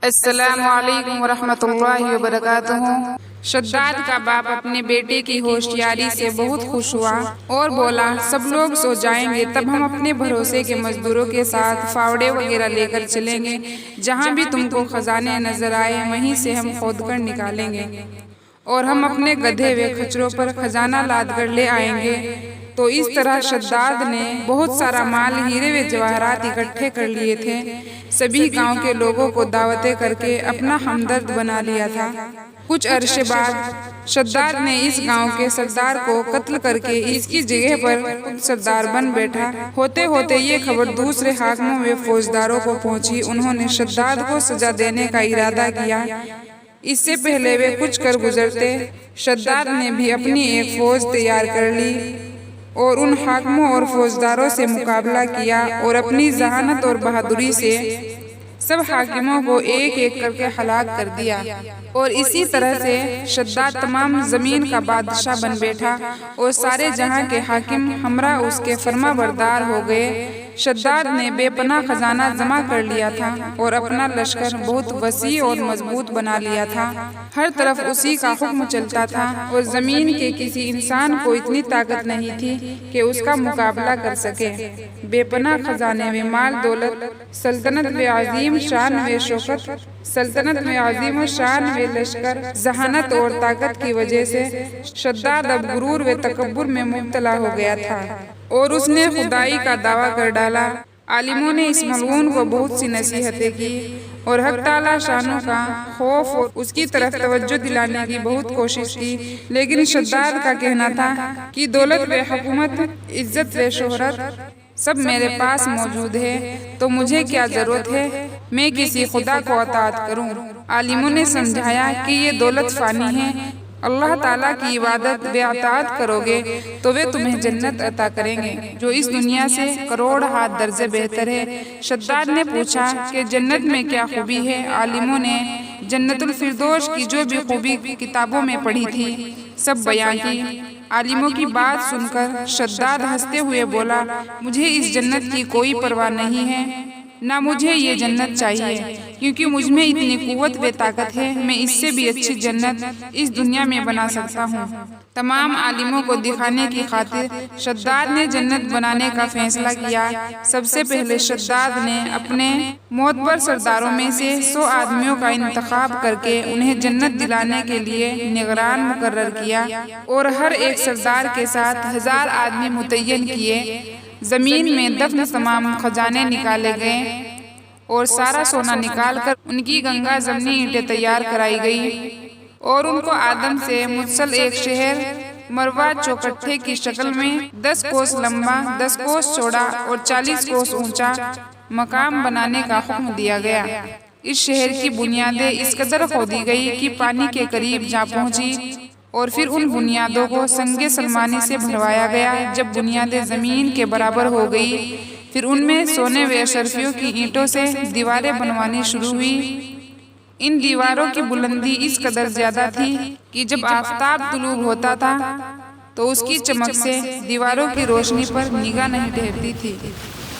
السلام علیکم ورحمۃ اللہ وبرکاتہ۔ شداد کا باپ اپنے بیٹے کی ہوشیاری سے بہت خوش ہوا اور بولا، سب لوگ سو جائیں گے تب ہم اپنے بھروسے کے مزدوروں کے ساتھ فاوڑے وغیرہ لے کر چلیں گے، جہاں بھی تم کو خزانے نظر آئے وہیں سے ہم کھود کر نکالیں گے اور ہم اپنے گدھے ہوئے کھچروں پر خزانہ لاد کر لے آئیں گے۔ تو اس طرح شداد نے بہت سارا مال، ہیرے و جواہرات اکٹھے کر لیے تھے۔ سبھی گاؤں کے لوگوں کو دعوتیں کر کے اپنا ہمدرد بنا لیا تھا۔ کچھ عرصے بعد شداد نے اس گاؤں کے سردار کو قتل کر کے اس کی جگہ پر خود سردار بن بیٹھا۔ ہوتے ہوتے یہ خبر دوسرے حاکموں و فوجداروں کو پہنچی۔ انہوں نے شداد کو سزا دینے کا ارادہ کیا۔ اس سے پہلے وہ کچھ کر گزرتے، شداد نے بھی اپنی ایک فوج تیار کر لی اور ان حاکموں اور فوجداروں سے مقابلہ کیا اور اپنی ذہانت اور بہادری سے سب حاکموں کو ایک ایک کر کے ہلاک کر دیا، اور اسی طرح سے شداد تمام زمین کا بادشاہ بن بیٹھا اور سارے جہاں کے حاکم ہمراہ اس کے فرما بردار ہو گئے۔ شداد نے بے پناہ خزانہ جمع کر لیا تھا اور اپنا لشکر بہت وسیع اور مضبوط بنا لیا تھا۔ ہر طرف اسی کا حکم چلتا تھا اور زمین کے کسی انسان کو اتنی طاقت نہیں تھی کہ اس کا مقابلہ کر سکے۔ بے پناہ خزانے و مال دولت، سلطنت و عظیم شان و شوکت، سلطنت میں عظیم و شان و لشکر، ذہانت اور طاقت کی وجہ سے شداد اب غرور و تکبر میں مبتلا ہو گیا تھا اور اس نے خدائی کا دعویٰ کر ڈالا۔ عالموں نے اس ملعون کو بہت سی نصیحتیں کی اور حق تعالیٰ شانوں کا خوف اور اس کی طرف توجہ دلانے کی بہت کوشش کی، لیکن شداد کا کہنا تھا کہ دولت و حکومت، عزت و شہرت سب میرے پاس موجود ہے، تو مجھے کیا ضرورت ہے میں کسی خدا کو اطاعت کروں۔ عالموں نے سمجھایا کہ یہ دولت فانی ہے، اللہ تعالیٰ کی عبادت و اطاعت کرو گے تو وہ تمہیں جنت عطا کریں گے، جو اس دنیا سے کروڑ ہاتھ درجے بہتر ہے۔ شداد نے پوچھا کہ جنت میں کیا خوبی ہے؟ عالموں نے جنت الفردوس کی جو بھی خوبی کتابوں میں پڑھی تھی سب بیان کی۔ عالموں کی بات سن کر شداد ہنستے ہوئے بولا، مجھے اس جنت کی کوئی پرواہ نہیں ہے، نہ مجھے یہ جنت چاہیے، کیونکہ مجھ میں اتنی قوت و طاقت ہے، میں اس سے بھی اچھی جنت اس دنیا میں بنا سکتا ہوں۔ تمام عالموں کو دکھانے کی خاطر شداد نے جنت بنانے کا فیصلہ کیا۔ سب سے پہلے شداد نے اپنے معتبر سرداروں میں سے 100 آدمیوں کا انتخاب کر کے انہیں جنت دلانے کے لیے نگران مقرر کیا اور ہر ایک سردار کے ساتھ 1000 آدمی متعین کیے۔ زمین میں دفن تمام خزانے نکالے گئے اور سارا سونا نکال کر ان کی گنگا زمنی اینٹیں تیار کرائی گئی اور ان کو آدم سے متصل ایک شہر مروا چوکٹھے کی شکل میں 10 کوس لمبا، 10 کوس چوڑا اور 40 کوس اونچا مقام بنانے کا حکم دیا گیا۔ اس شہر کی بنیادیں اس قدر کھودی گئی کہ پانی کے قریب جا پہنچی اور پھر ان بنیادوں کو سنگ سلمانی سے بھروایا گیا۔ جب بنیادیں زمین کے برابر ہو گئی پھر ان میں سونے و اشرفیوں کی اینٹوں سے دیواریں بنوانی شروع ہوئی۔ ان دیواروں کی بلندی اس قدر زیادہ تھی کہ جب آفتاب طلوع ہوتا تھا تو اس کی چمک سے دیواروں کی روشنی پر نگاہ نہیں ٹھہرتی تھی۔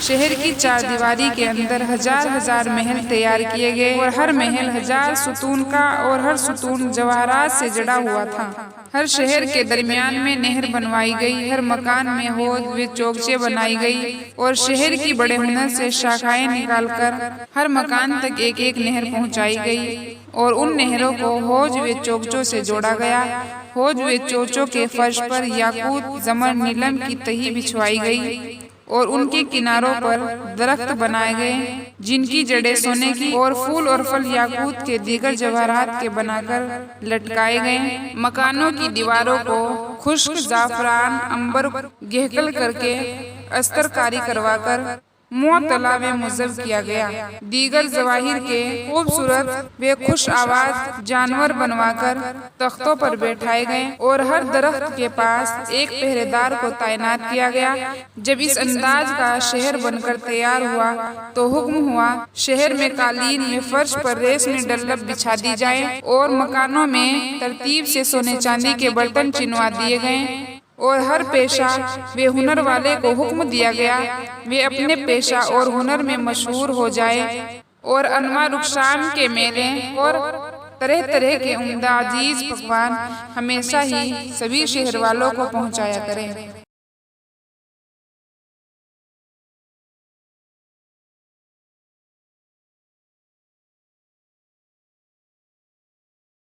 شہر کی 4 دیواری کے اندر 1000 محل تیار کیے گئے اور ہر محل 1000 ستون کا اور ہر ستون جواہرات سے جڑا ہوا تھا۔ ہر شہر کے درمیان میں نہر بنوائی گئی، ہر مکان میں حوض و چوکچے بنائی گئی اور شہر کی بڑے ہنر سے شاخائیں نکال کر ہر مکان تک ایک ایک نہر پہنچائی گئی اور ان نہروں کو حوض و چوکچوں سے جوڑا گیا۔ حوض و چوکچوں کے فرش پر یاقوت، زمر، نیلم کی تہی بچھوائی گئی اور ان کے کناروں پر درخت بنائے گئے جن کی جڑیں سونے کی اور پھول اور پھل یاقوت کے دیگر جواہرات کے بنا کر لٹکائے گئے۔ مکانوں کی دیواروں کو خشک زعفران، عنبر گہکل کر کے استر کاری کروا کر معطلا و مزب کیا گیا۔ دیگر ظواہر کے خوبصورت و خوش آواز جانور بنوا کر تختوں پر بیٹھائے گئے اور ہر درخت کے پاس ایک پہرے دار کو تعینات کیا گیا۔ جب اس انداز کا شہر بن کر تیار ہوا تو حکم ہوا شہر میں قالین میں فرش پر ریشمی ڈلب بچھا دی جائے اور مکانوں میں ترتیب سے سونے چاندی کے برتن چنوا دیے گئے اور ہر پیشہ و ہنر والے کو حکم دیا گیا وہ اپنے پیشہ اور ہنر میں مشہور ہو جائے اور انواع رخشان کے میلے اور طرح طرح کے عمدہ عزیز پکوان ہمیشہ ہی سبھی شہر والوں کو پہنچایا کریں۔